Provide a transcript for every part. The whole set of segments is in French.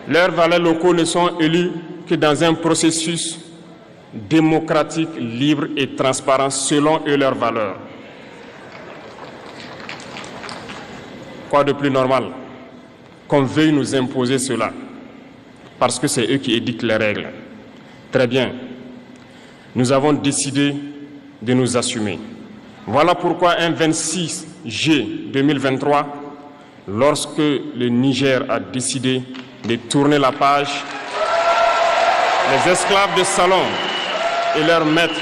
Leurs valets locaux ne sont élus que dans un processus démocratique, libre et transparent selon eux leurs valeurs. Quoi de plus normal qu'on veuille nous imposer cela, parce que c'est eux qui édictent les règles. Très bien. Nous avons décidé de nous assumer. Voilà pourquoi un 26 juillet 2023, lorsque le Niger a décidé de tourner la page, les esclaves de salon et leurs maîtres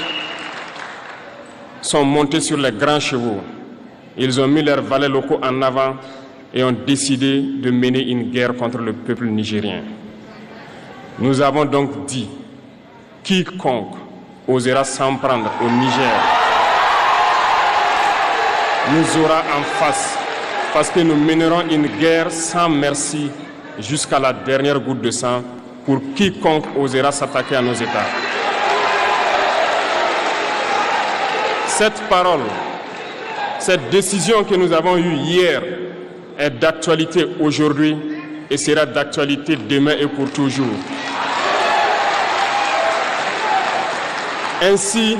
sont montés sur les grands chevaux. Ils ont mis leurs valets locaux en avant et ont décidé de mener une guerre contre le peuple nigérien. Nous avons donc dit, quiconque osera s'en prendre au Niger nous aura en face, parce que nous mènerons une guerre sans merci jusqu'à la dernière goutte de sang pour quiconque osera s'attaquer à nos États. Cette parole, cette décision que nous avons eue hier est d'actualité aujourd'hui et sera d'actualité demain et pour toujours. Ainsi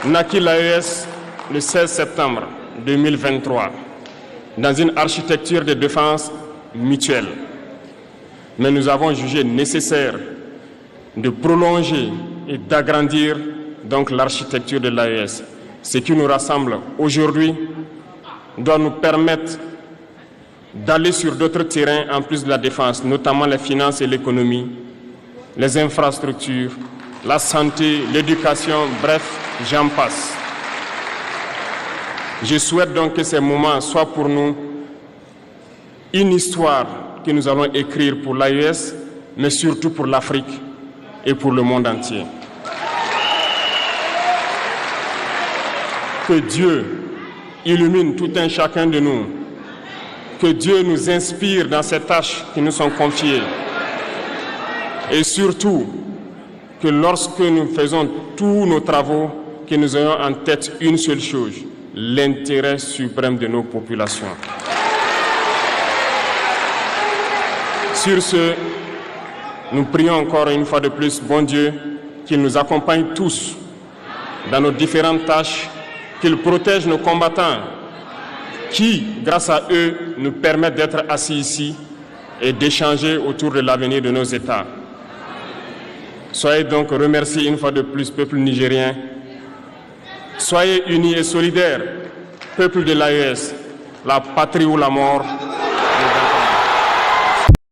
naquit l'AES le 16 septembre 2023 dans une architecture de défense mutuelle. Mais nous avons jugé nécessaire de prolonger et d'agrandir donc l'architecture de l'AES. Ce qui nous rassemble aujourd'hui doit nous permettre d'aller sur d'autres terrains en plus de la défense, notamment les finances et l'économie, les infrastructures, la santé, l'éducation, bref, j'en passe. Je souhaite donc que ces moments soient pour nous une histoire que nous allons écrire pour l'AES, mais surtout pour l'Afrique et pour le monde entier. Que Dieu illumine tout un chacun de nous. Que Dieu nous inspire dans ces tâches qui nous sont confiées. Et surtout, que lorsque nous faisons tous nos travaux, que nous ayons en tête une seule chose, l'intérêt suprême de nos populations. Sur ce, nous prions encore une fois de plus, bon Dieu, qu'il nous accompagne tous dans nos différentes tâches, qu'il protège nos combattants qui, grâce à eux, nous permettent d'être assis ici et d'échanger autour de l'avenir de nos États. Soyez donc remerciés une fois de plus, peuple nigérien. Soyez unis et solidaires, peuple de l'AES, la patrie ou la mort.